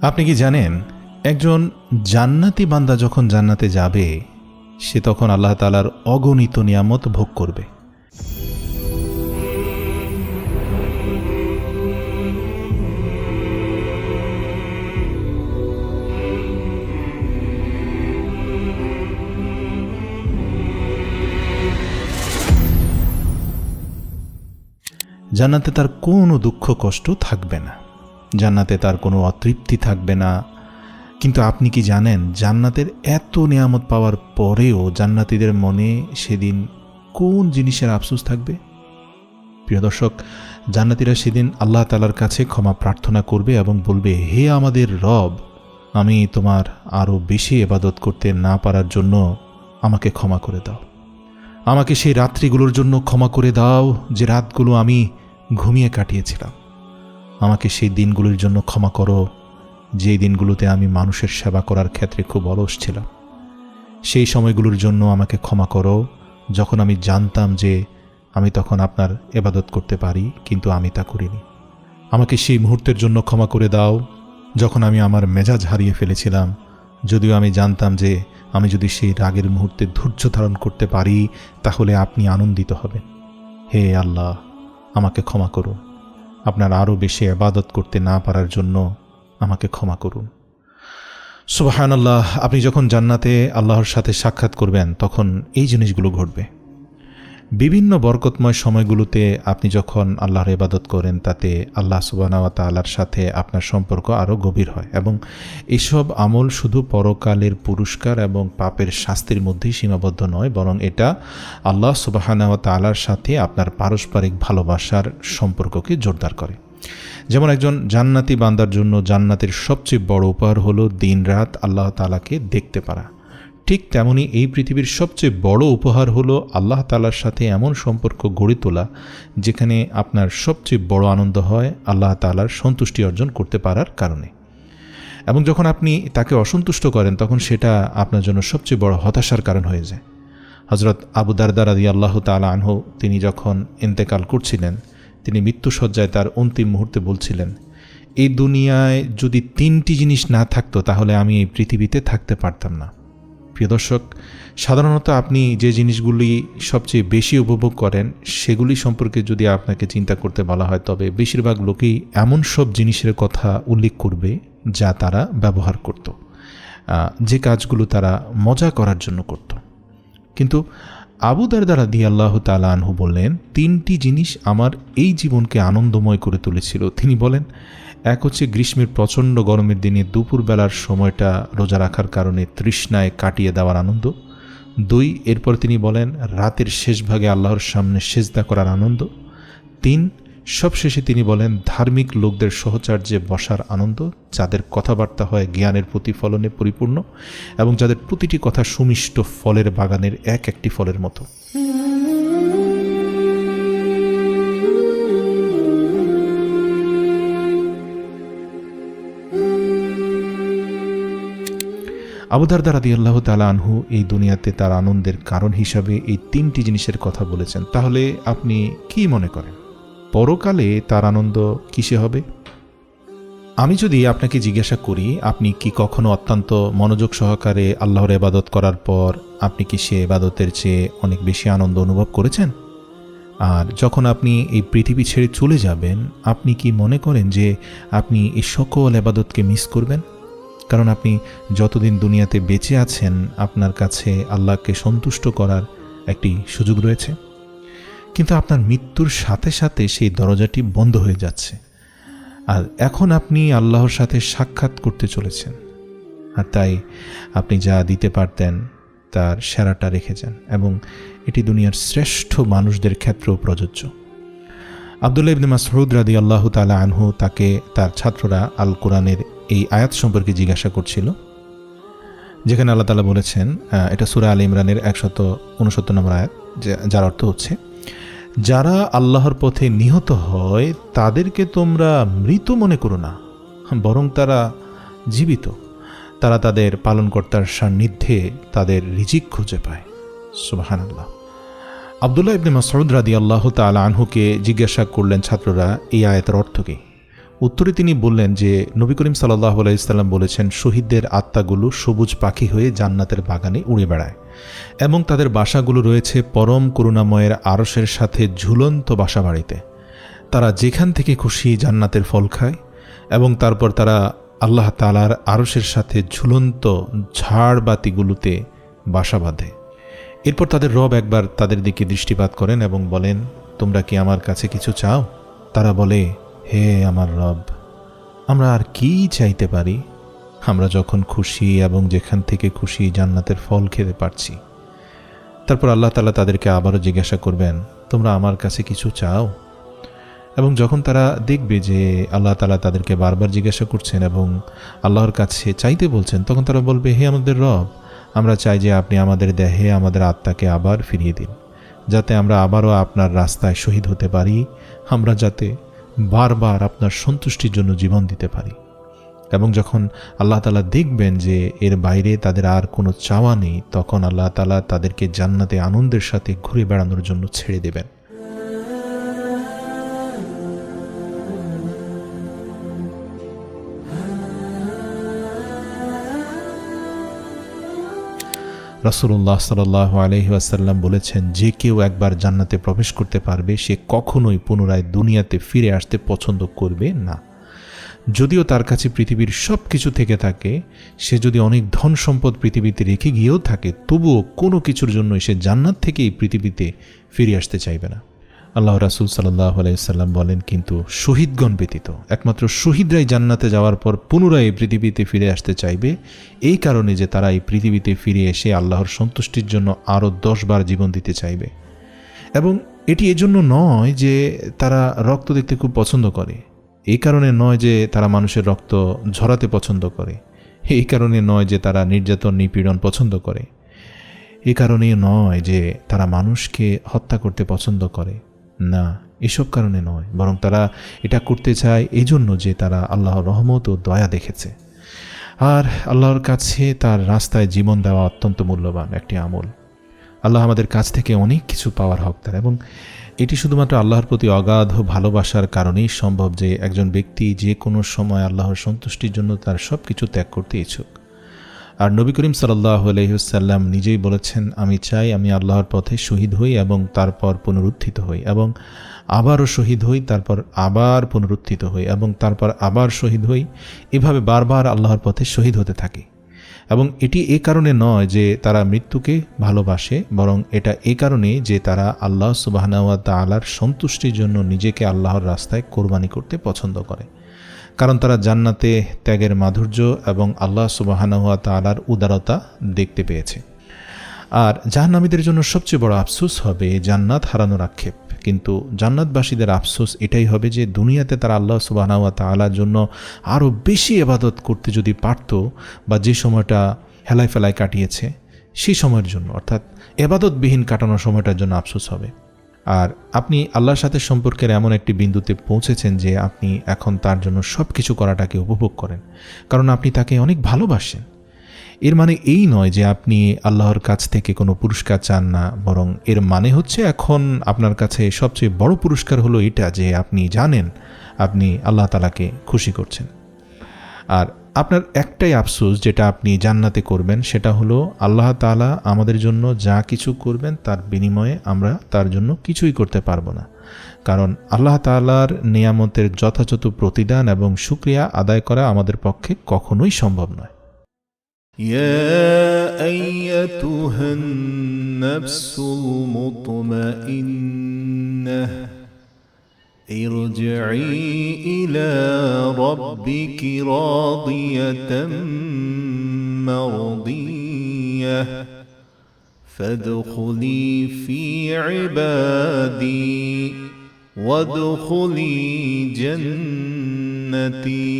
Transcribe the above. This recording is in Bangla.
আপনি কি জানেন একজন জান্নাতি বান্দা যখন জান্নাতে যাবে সে তখন আল্লাহ তাআলার অগণিত নিয়ামত ভোগ করবে। জান্নাতে তার কোনো দুঃখ কষ্ট থাকবে না, জান্নাতে তার কোনো অতৃপ্তি থাকবে না। কিন্তু আপনি কি জানেন জান্নাতের এত নিয়ামত পাওয়ার পরেও জান্নাতীদের মনে সেদিন কোন জিনিসের আফসোস থাকবে? প্রিয় দর্শক, জান্নাতীরা সেদিন আল্লাহ তাআলার কাছে ক্ষমা প্রার্থনা করবে এবং বলবে, হে আমাদের রব, আমি তোমার আরও বেশি ইবাদত করতে না পারার জন্য আমাকে ক্ষমা করে দাও। আমাকে সেই রাত্রিগুলোর জন্য ক্ষমা করে দাও যে রাতগুলো আমি ঘুমিয়ে কাটিয়েছিলাম। আমাকে সেই দিনগুলোর জন্য ক্ষমা করো যে দিনগুলোতে আমি মানুষের সেবা করার ক্ষেত্রে খুব অলস ছিলাম। সেই সময়গুলোর জন্য আমাকে ক্ষমা করো যখন আমি জানতাম যে আমি তখন আপনার ইবাদত করতে পারি কিন্তু আমি তা করিনি। আমাকে সেই মুহূর্তের জন্য ক্ষমা করে দাও যখন আমি আমার মেজাজ হারিয়ে ফেলেছিলাম, যদিও আমি জানতাম যে আমি যদি সেই রাগের মুহূর্তে ধৈর্য ধারণ করতে পারি তাহলে আপনি আনন্দিত হবেন। হে আল্লাহ, আমাকে ক্ষমা করুন। আপনার আরও বেশি ইবাদত করতে না পারার জন্য আমাকে ক্ষমা করুন। সুবহানাল্লাহ। আপনি যখন জান্নাতে আল্লাহর সাথে সাক্ষাৎ করবেন তখন এই জিনিসগুলো ঘটবে। বিভিন্ন বরকতময় সময়গুলোতে আপনি যখন আল্লাহর ইবাদত করেন তাতে আল্লাহ সুবহানাহু ওয়া তাআলার সাথে আপনার সম্পর্ক আরও গভীর হয় এবং এসব আমল শুধু পরকালের পুরস্কার এবং পাপের শাস্তির মধ্যেই সীমাবদ্ধ নয়, বরং এটা আল্লাহ সুবহানাহু ওয়া তাআলার সাথে আপনার পারস্পরিক ভালোবাসার সম্পর্ককে জোরদার করে। যেমন একজন জান্নাতি বান্দার জন্য জান্নাতের সবচেয়ে বড় উপহার হলো দিনরাত আল্লাহ তাআলাকে দেখতে পারা, ঠিক তেমনি এই পৃথিবীর সবচেয়ে বড় উপহার হলো আল্লাহ তাআলার সাথে এমন সম্পর্ক গড়ে তোলা যেখানে আপনার সবচেয়ে বড় আনন্দ হয় আল্লাহ তাআলার সন্তুষ্টি অর্জন করতে পারার কারণে। এবং যখন আপনি তাকে অসন্তুষ্ট করেন তখন সেটা আপনার জন্য সবচেয়ে বড় হতাশার কারণ হয়ে যায়। হযরত আবু দারদা রাদিয়াল্লাহু তাআলা আনহু তিনি যখন ইন্তেকাল করছিলেন তিনি মৃত্যুশয্যায় তার অন্তিম মুহূর্তে বলছিলেন, এই দুনিয়ায় যদি 3টি জিনিস না থাকতো তাহলে আমি এই পৃথিবীতে থাকতে পারতাম না। প্রিয় দর্শক, সাধারণত আপনি যে জিনিসগুলি সবচেয়ে বেশি উপভোগ করেন সেগুলি সম্পর্কে যদি আপনাকে চিন্তা করতে বলা হয় তবে বেশিরভাগ লোকেই এমন সব জিনিসের কথা উল্লেখ করবে যা তারা ব্যবহার করত, যে কাজগুলো তারা মজা করার জন্য করত। কিন্তু আবু দারদা রাদিয়াল্লাহু তাআলা আনহু বললেন, 3টি জিনিস আমার এই জীবনকে আনন্দময় করে তুলেছিল। তিনি বলেন, এক হচ্ছে গ্রীষ্মের প্রচণ্ড গরমের দিনে দুপুরবেলার সময়টা রোজা রাখার কারণে তৃষ্ণায় কাটিয়ে দেওয়ার আনন্দ। 2, এরপর তিনি বলেন রাতের শেষ ভাগে আল্লাহর সামনে সেজদা করার আনন্দ। 3, সবশেষে তিনি বলেন ধার্মিক লোকদের সহচর্যে বসার আনন্দ, যাদের কথাবার্তা হয় জ্ঞানের প্রতিফলনে পরিপূর্ণ এবং যাদের প্রতিটি কথা সুমিষ্ট ফলের বাগানের এক একটি ফলের মতো। আবু দারদা রাদিয়াল্লাহু তাআলা আনহু এই দুনিয়াতে তার আনন্দের কারণ হিসাবে এই 3টি জিনিসের কথা বলেছেন। তাহলে আপনি কি মনে করেন পরকালে তার আনন্দ কিসে হবে? আমি যদি আপনাকে জিজ্ঞাসা করি, আপনি কি কখনো অত্যন্ত মনোযোগ সহকারে আল্লাহর ইবাদত করার পর আপনি কি সে ইবাদতের চেয়ে অনেক বেশি আনন্দ অনুভব করেছেন? আর যখন আপনি এই পৃথিবী ছেড়ে চলে যাবেন আপনি কি মনে করেন যে আপনি এই সকল ইবাদতকে মিস করবেন? কারণ আপনি যতদিন দুনিয়াতে বেঁচে আছেন আপনার কাছে আল্লাহকে সন্তুষ্ট করার একটি সুযোগ রয়েছে, কিন্তু আপনার মৃত্যুর সাথে সাথে সেই দরজাটি বন্ধ হয়ে যাচ্ছে। আর এখন আপনি আল্লাহর সাথে সাক্ষাৎ করতে চলেছেন, আর তাই আপনি যা দিতে পারতেন তার সেরাটা রেখে যান, এবং এটি দুনিয়ার শ্রেষ্ঠ মানুষদের ক্ষেত্রেও প্রযোজ্য। আব্দুল্লাহ ইবনে মাসউদ রাদিয়াল্লাহু তাআলা আনহু তাকে তার ছাত্ররা আল কোরআনের এই আয়াত সম্পর্কে জিজ্ঞাসা করছিল, যেখানে আল্লাহ তাআলা বলেছেন, এটা সূরা আলে ইমরানের 169 নম্বর আয়াত, যার অর্থ হচ্ছে, যারা আল্লাহর পথে নিহত হয় তাদেরকে তোমরা মৃত মনে করো না, বরং তারা জীবিত। তারা তাদের পালনকর্তার সান্নিধ্যে তাদের রিজিক খুঁজে পায়। সুবহানাল্লাহ। আব্দুল্লাহ ইবনে মাসউদ রাদিয়াল্লাহু তাআলা আনহুকে জিজ্ঞাসা করলেন ছাত্ররা এই আয়াতের অর্থ কী। উত্তরে তিনি বললেন যে নবী করিম সাল্লাল্লাহু আলাইহি সাল্লাম বলেছেন, শহীদদের আত্মাগুলো সবুজ পাখি হয়ে জান্নাতের বাগানে উড়ে বেড়ায় এবং তাদের বাসাগুলো রয়েছে পরম করুণাময়ের আরশের সাথে ঝুলন্ত বাসাবাড়িতে। তারা যেখান থেকে খুশি জান্নাতের ফল খায় এবং তারপর তারা আল্লাহ তাআলার আরশের সাথে ঝুলন্ত ঝাড়বাতিগুলোতে বাসা বাঁধে। এরপর তাদের রব একবার তাদের দিকে দৃষ্টিপাত করেন এবং বলেন, তোমরা কি আমার কাছে কিছু চাও? তারা বলে, হে আমার রব, আমরা আর কি চাইতে পারি? আমরা যখন খুশি এবং যেখান থেকে খুশি জান্নাতের ফল খেতে পারছি। তারপর আল্লাহ তাআলা তাদেরকে আবারও জিজ্ঞাসা করবেন, তোমরা আমার কাছে কিছু চাও? এবং যখন তারা দেখবে যে আল্লাহ তাআলা তাদেরকে বারবার জিজ্ঞাসা করছেন এবং আল্লাহর কাছে চাইতে বলছেন, তখন তারা বলবে, হে আমাদের রব, আমরা চাই যে আপনি আমাদের দেহে আমাদের আত্মাকে আবার ফিরিয়ে দিন, যাতে আমরা আবারও আপনার রাস্তায় শহীদ হতে পারি, আমরা যাতে বারবার আপনার সন্তুষ্টির জন্য জীবন দিতে পারি। এবং যখন আল্লাহ তাআলা দেখবেন যে এর বাইরে তাদের আর কোনো চাওয়া নেই, তখন আল্লাহ তাআলা তাদেরকে জান্নাতে আনন্দের সাথে ঘুরে বেড়ানোর জন্য ছেড়ে দেবেন। রাসূলুল্লাহ সাল্লাল্লাহু আলাইহি ওয়াসাল্লাম বলেছেন, যে কেউ একবার জান্নাতে প্রবেশ করতে পারবে সে কখনোই পুনরায় দুনিয়াতে ফিরে আসতে পছন্দ করবে না। যদিও তার কাছে পৃথিবীর সব কিছু থেকে থাকে, সে যদি অনেক ধন সম্পদ পৃথিবীতে রেখে গিয়েও থাকে, তবুও কোনো কিছুর জন্য সে জান্নাত থেকেই পৃথিবীতে ফিরে আসতে চাইবে না। আল্লাহ রাসূল সাল্লাল্লাহু আলাইহি ওয়াসাল্লাম বলেন, কিন্তু শহীদগণ ব্যতীত, একমাত্র শহীদরাই জান্নাতে যাওয়ার পর পুনরায় পৃথিবীতে ফিরে আসতে চাইবে, এই কারণে যে তারা এই পৃথিবীতে ফিরে এসে আল্লাহর সন্তুষ্টির জন্য আরও 10 বার জীবন দিতে চাইবে। এবং এটি এজন্য নয় যে তারা রক্ত দেখতে খুব পছন্দ করে, এই কারণে নয় যে তারা মানুষের রক্ত ঝরাতে পছন্দ করে, এই কারণে নয় যে তারা নির্যাতন নিপীড়ন পছন্দ করে, এই কারণে নয় যে তারা মানুষকে হত্যা করতে পছন্দ করে, না, এসব কারণে নয়, বরং তারা এটা করতে চায় এজন্য যে তারা আল্লাহর রহমত ও দয়া দেখেছে। আর আল্লাহর কাছে তার রাস্তায় জীবন দেওয়া অত্যন্ত মূল্যবান একটি আমল। আল্লাহ আমাদের কাছ থেকে অনেক কিছু পাওয়ার হকদার এবং এটি শুধুমাত্র আল্লাহর প্রতি অগাধ ভালোবাসার কারণেই সম্ভব যে একজন ব্যক্তি যে কোনো সময় আল্লাহর সন্তুষ্টির জন্য তার সব কিছু ত্যাগ করতে ইচ্ছুক। আর নবী করিম সাল্লাল্লাহু আলাইহি ওয়াসাল্লাম নিজেই বলেছেন, আমি চাই আমি আল্লাহর পথে শহীদ হই এবং তারপর পুনরুত্থিত হই এবং আবারও শহীদ হই, তারপর আবার পুনরুত্থিত হই এবং তারপর আবার শহীদ হই, এভাবে বারবার আল্লাহর পথে শহীদ হতে থাকি। এবং এটি এ কারণে নয় যে তারা মৃত্যুকে ভালোবাসে, বরং এটা এ কারণে যে তারা আল্লাহ সুবহানাহু ওয়া তাআলার সন্তুষ্টির জন্য নিজেকে আল্লাহর রাস্তায় কোরবানি করতে পছন্দ করে, কারণ তারা জান্নাতে ত্যাগের মাধুর্য এবং আল্লাহ সুবহানাহু ওয়া তাআলার উদারতা দেখতে পেয়েছে। আর জাহান্নামীদের জন্য সবচেয়ে বড় আফসোস হবে জান্নাত হারানোর আক্ষেপ, কিন্তু জান্নাতবাসীদের আফসোস এটাই হবে যে দুনিয়াতে তারা আল্লাহ সুবহানাহু ওয়া তাআলার জন্য আরও বেশি ইবাদত করতে যদি পারত, বা যে সময়টা হেলায় ফেলায় কাটিয়েছে সেই সময়ের জন্য, অর্থাৎ ইবাদতবিহীন কাটানোর সময়টার জন্য আফসোস হবে। আর আপনি আল্লাহর সাথে সম্পর্কের এমন একটি বিন্দুতে পৌঁছেছেন যে আপনি এখন তার জন্য সব কিছু করাটাকে উপভোগ করেন, কারণ আপনি তাকে অনেক ভালোবাসেন। এর মানে এই নয় যে আপনি আল্লাহর কাছ থেকে কোনো পুরস্কার চান না, বরং এর মানে হচ্ছে এখন আপনার কাছে সবচেয়ে বড় পুরস্কার হলো এটা যে আপনি জানেন আপনি আল্লাহ তাআলাকে খুশি করছেন। আর আপনার একটাই আফসোস যেটা আপনি জান্নাতে করবেন, সেটা হলো আল্লাহ তাআলা আমাদের জন্য যা কিছু করবেন তার বিনিময়ে আমরা তার জন্য কিছুই করতে পারবো না, কারণ আল্লাহ তাআলার নিয়ামতের যথাযথ প্রতিদান এবং শুকরিয়া আদায় করা আমাদের পক্ষে কখনোই সম্ভব নয়। يا أيتها النفس المطمئنة ارجعي إلى ربك راضية مرضية فادخلي في عبادي وادخلي جنتي